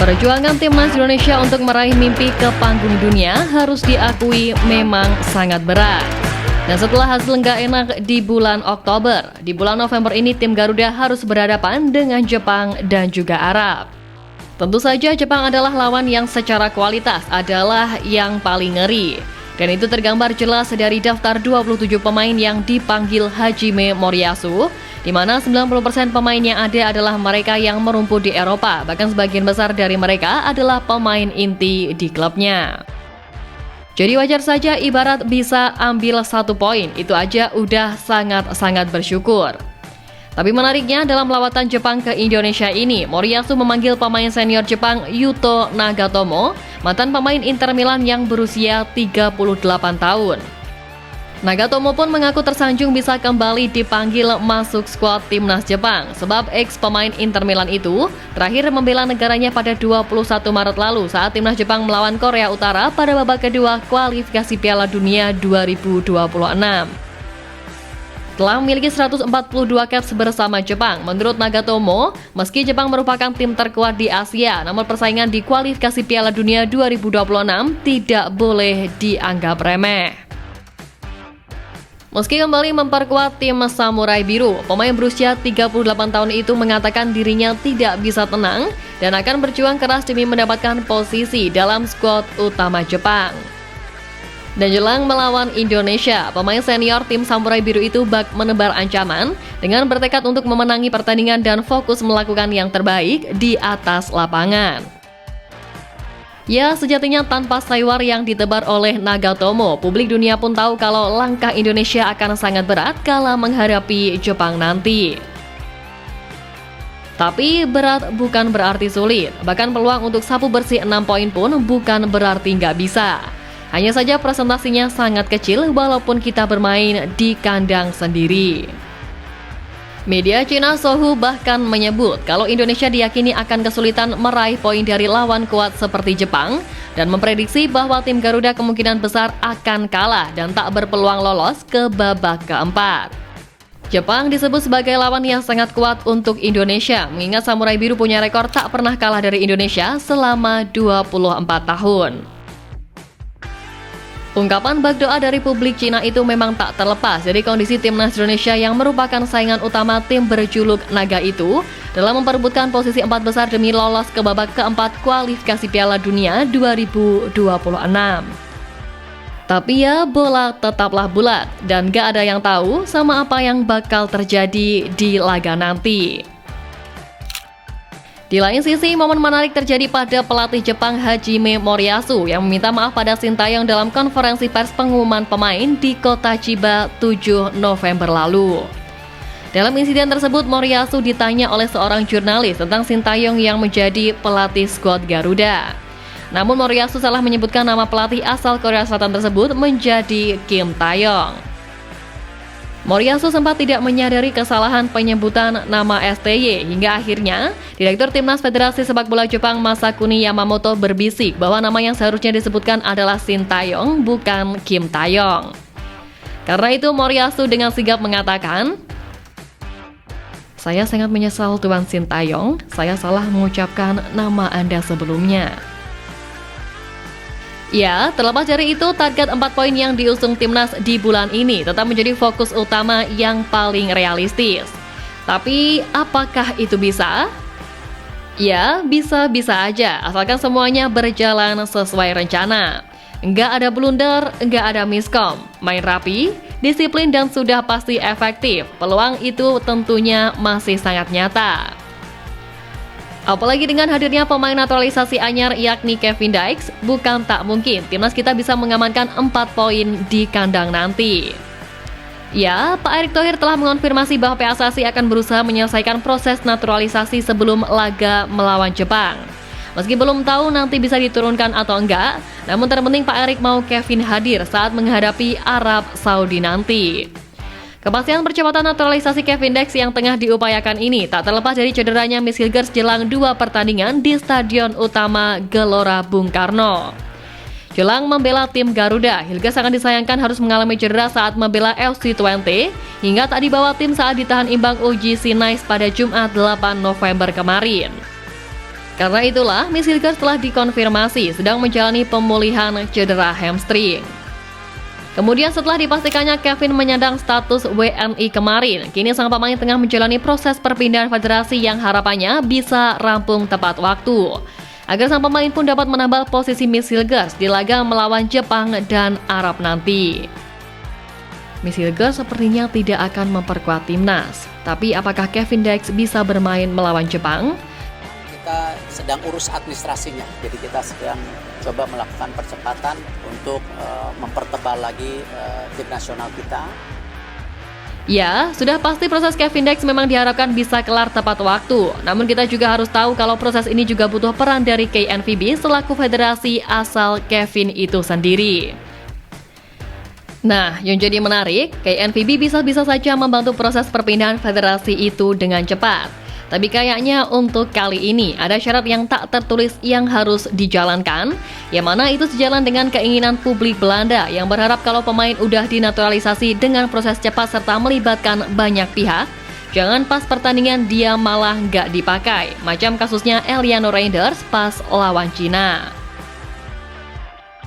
Perjuangan timnas Indonesia untuk meraih mimpi ke panggung dunia harus diakui memang sangat berat. Dan setelah hasil nggak enak di bulan Oktober, di bulan November ini tim Garuda harus berhadapan dengan Jepang dan juga Arab. Tentu saja Jepang adalah lawan yang secara kualitas adalah yang paling ngeri. Dan itu tergambar jelas dari daftar 27 pemain yang dipanggil Hajime Moriyasu, di mana 90% pemain yang ada adalah mereka yang merumput di Eropa, bahkan sebagian besar dari mereka adalah pemain inti di klubnya. Jadi wajar saja ibarat bisa ambil 1 poin, itu aja udah sangat-sangat bersyukur. Tapi menariknya dalam lawatan Jepang ke Indonesia ini, Moriyasu memanggil pemain senior Jepang Yuto Nagatomo, mantan pemain Inter Milan yang berusia 38 tahun. Nagatomo pun mengaku tersanjung bisa kembali dipanggil masuk skuad timnas Jepang, sebab ex pemain Inter Milan itu terakhir membela negaranya pada 21 Maret lalu saat timnas Jepang melawan Korea Utara pada babak kedua kualifikasi Piala Dunia 2026. Telah memiliki 142 caps bersama Jepang. Menurut Nagatomo, meski Jepang merupakan tim terkuat di Asia, namun persaingan di kualifikasi Piala Dunia 2026 tidak boleh dianggap remeh. Meski kembali memperkuat tim Samurai Biru, pemain berusia 38 tahun itu mengatakan dirinya tidak bisa tenang dan akan berjuang keras demi mendapatkan posisi dalam skuad utama Jepang. Dan jelang melawan Indonesia, pemain senior tim Samurai Biru itu bak menebar ancaman dengan bertekad untuk memenangi pertandingan dan fokus melakukan yang terbaik di atas lapangan. Ya, sejatinya tanpa saywar yang ditebar oleh Nagatomo, publik dunia pun tahu kalau langkah Indonesia akan sangat berat kala menghadapi Jepang nanti. Tapi berat bukan berarti sulit, bahkan peluang untuk sapu bersih 6 poin pun bukan berarti nggak bisa. Hanya saja presentasinya sangat kecil walaupun kita bermain di kandang sendiri. Media Cina Sohu bahkan menyebut kalau Indonesia diyakini akan kesulitan meraih poin dari lawan kuat seperti Jepang dan memprediksi bahwa tim Garuda kemungkinan besar akan kalah dan tak berpeluang lolos ke babak keempat. Jepang disebut sebagai lawan yang sangat kuat untuk Indonesia, mengingat Samurai Biru punya rekor tak pernah kalah dari Indonesia selama 24 tahun. Ungkapan bak doa dari publik Cina itu memang tak terlepas dari kondisi timnas Indonesia yang merupakan saingan utama tim berjuluk Naga itu dalam memperebutkan posisi 4 besar demi lolos ke babak keempat kualifikasi Piala Dunia 2026. Tapi ya, bola tetaplah bulat dan gak ada yang tahu sama apa yang bakal terjadi di laga nanti. Di lain sisi, momen menarik terjadi pada pelatih Jepang Hajime Moriyasu yang meminta maaf pada Sintayong dalam konferensi pers pengumuman pemain di kota Chiba 7 November lalu. Dalam insiden tersebut, Moriyasu ditanya oleh seorang jurnalis tentang Sintayong yang menjadi pelatih skuad Garuda. Namun Moriyasu salah menyebutkan nama pelatih asal Korea Selatan tersebut menjadi Kim Tae-yong. Moriyasu sempat tidak menyadari kesalahan penyebutan nama STY hingga akhirnya Direktur Timnas Federasi Sepak Bola Jepang Masakuni Yamamoto berbisik bahwa nama yang seharusnya disebutkan adalah Sintayong bukan Kim Tae-yong. Karena itu Moriyasu dengan sigap mengatakan, "Saya sangat menyesal Tuan Sintayong, saya salah mengucapkan nama Anda sebelumnya." Ya, terlepas dari itu, target 4 poin yang diusung timnas di bulan ini tetap menjadi fokus utama yang paling realistis. Tapi, apakah itu bisa? Ya, bisa-bisa aja, asalkan semuanya berjalan sesuai rencana. Nggak ada blunder, nggak ada miskom, main rapi, disiplin dan sudah pasti efektif. Peluang itu tentunya masih sangat nyata. Apalagi dengan hadirnya pemain naturalisasi anyar yakni Kevin Dykes, bukan tak mungkin timnas kita bisa mengamankan 4 poin di kandang nanti. Ya, Pak Erick Thohir telah mengonfirmasi bahwa PSSI akan berusaha menyelesaikan proses naturalisasi sebelum laga melawan Jepang. Meski belum tahu nanti bisa diturunkan atau enggak, namun terpenting Pak Erick mau Kevin hadir saat menghadapi Arab Saudi nanti. Kepastian percepatan naturalisasi Kevin Dykes yang tengah diupayakan ini tak terlepas dari cederanya Miss Hilgers jelang 2 pertandingan di Stadion Utama Gelora Bung Karno. Jelang membela tim Garuda, Hilgers sangat disayangkan harus mengalami cedera saat membela FC20 hingga tak dibawa tim saat ditahan imbang UGC Nice pada Jumat 8 November kemarin. Karena itulah, Miss Hilgers telah dikonfirmasi sedang menjalani pemulihan cedera hamstring. Kemudian setelah dipastikannya Kevin menyandang status WNI kemarin, kini sang pemain tengah menjalani proses perpindahan federasi yang harapannya bisa rampung tepat waktu. Agar sang pemain pun dapat menambal posisi Miss Hilgers di laga melawan Jepang dan Arab nanti. Miss Hilgers sepertinya tidak akan memperkuat timnas. Tapi apakah Kevin Dykes bisa bermain melawan Jepang? Kita sedang urus administrasinya, jadi kita sedang coba melakukan percepatan untuk mempertebal lagi tim nasional kita. Ya, sudah pasti proses Kevin Dykes memang diharapkan bisa kelar tepat waktu. Namun kita juga harus tahu kalau proses ini juga butuh peran dari KNVB selaku federasi asal Kevin itu sendiri. Nah, yang jadi menarik, KNVB bisa-bisa saja membantu proses perpindahan federasi itu dengan cepat. Tapi kayaknya untuk kali ini ada syarat yang tak tertulis yang harus dijalankan, yang mana itu sejalan dengan keinginan publik Belanda yang berharap kalau pemain udah dinaturalisasi dengan proses cepat serta melibatkan banyak pihak, jangan pas pertandingan dia malah nggak dipakai, macam kasusnya Eliano Reinders pas lawan Cina.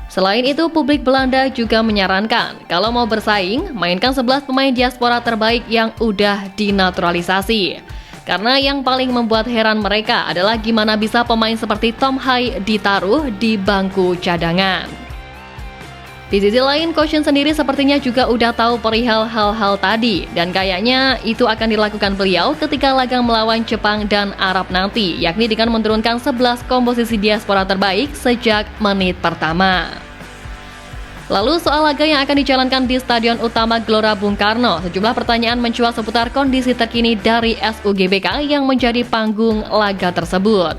Selain itu, publik Belanda juga menyarankan kalau mau bersaing, mainkan 11 pemain diaspora terbaik yang udah dinaturalisasi. Karena yang paling membuat heran mereka adalah gimana bisa pemain seperti Tom Hai ditaruh di bangku cadangan. Di sisi lain, Coach Shin sendiri sepertinya juga udah tahu perihal hal-hal tadi, dan kayaknya itu akan dilakukan beliau ketika laga melawan Jepang dan Arab nanti, yakni dengan menurunkan 11 komposisi diaspora terbaik sejak menit pertama. Lalu soal laga yang akan dijalankan di Stadion Utama Gelora Bung Karno, sejumlah pertanyaan mencuat seputar kondisi terkini dari SUGBK yang menjadi panggung laga tersebut.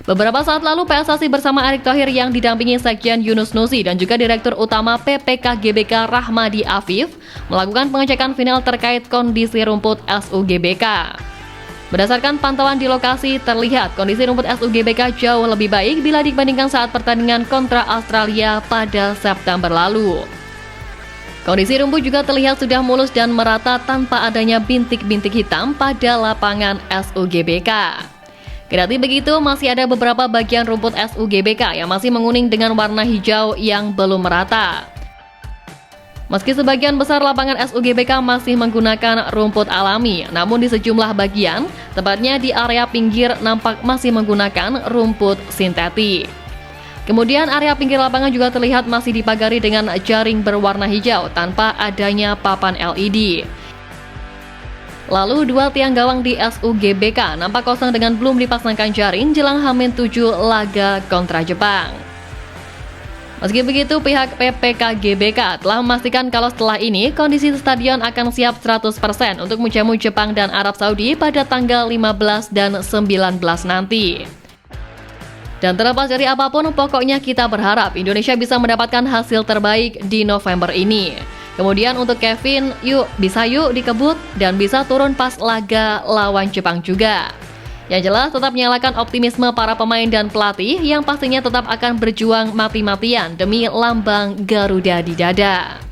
Beberapa saat lalu PSSI bersama Erick Thohir yang didampingi Sekjen Yunus Nusi dan juga Direktur Utama PPK GBK Rahmadi Afif melakukan pengecekan final terkait kondisi rumput SUGBK. Berdasarkan pantauan di lokasi, terlihat kondisi rumput SUGBK jauh lebih baik bila dibandingkan saat pertandingan kontra Australia pada September lalu. Kondisi rumput juga terlihat sudah mulus dan merata tanpa adanya bintik-bintik hitam pada lapangan SUGBK. Kendati begitu, masih ada beberapa bagian rumput SUGBK yang masih menguning dengan warna hijau yang belum merata. Meski sebagian besar lapangan SUGBK masih menggunakan rumput alami, namun di sejumlah bagian, tepatnya di area pinggir nampak masih menggunakan rumput sintetik. Kemudian area pinggir lapangan juga terlihat masih dipagari dengan jaring berwarna hijau tanpa adanya papan LED. Lalu dua tiang gawang di SUGBK nampak kosong dengan belum dipasangkan jaring jelang H-7 laga kontra Jepang. Meski begitu, pihak PPK GBK telah memastikan kalau setelah ini kondisi stadion akan siap 100% untuk menjamu Jepang dan Arab Saudi pada tanggal 15 dan 19 nanti. Dan terlepas dari apapun, pokoknya kita berharap Indonesia bisa mendapatkan hasil terbaik di November ini. Kemudian untuk Kevin, bisa dikebut dan bisa turun pas laga lawan Jepang juga. Yang jelas tetap menyalakan optimisme para pemain dan pelatih yang pastinya tetap akan berjuang mati-matian demi lambang Garuda di dada.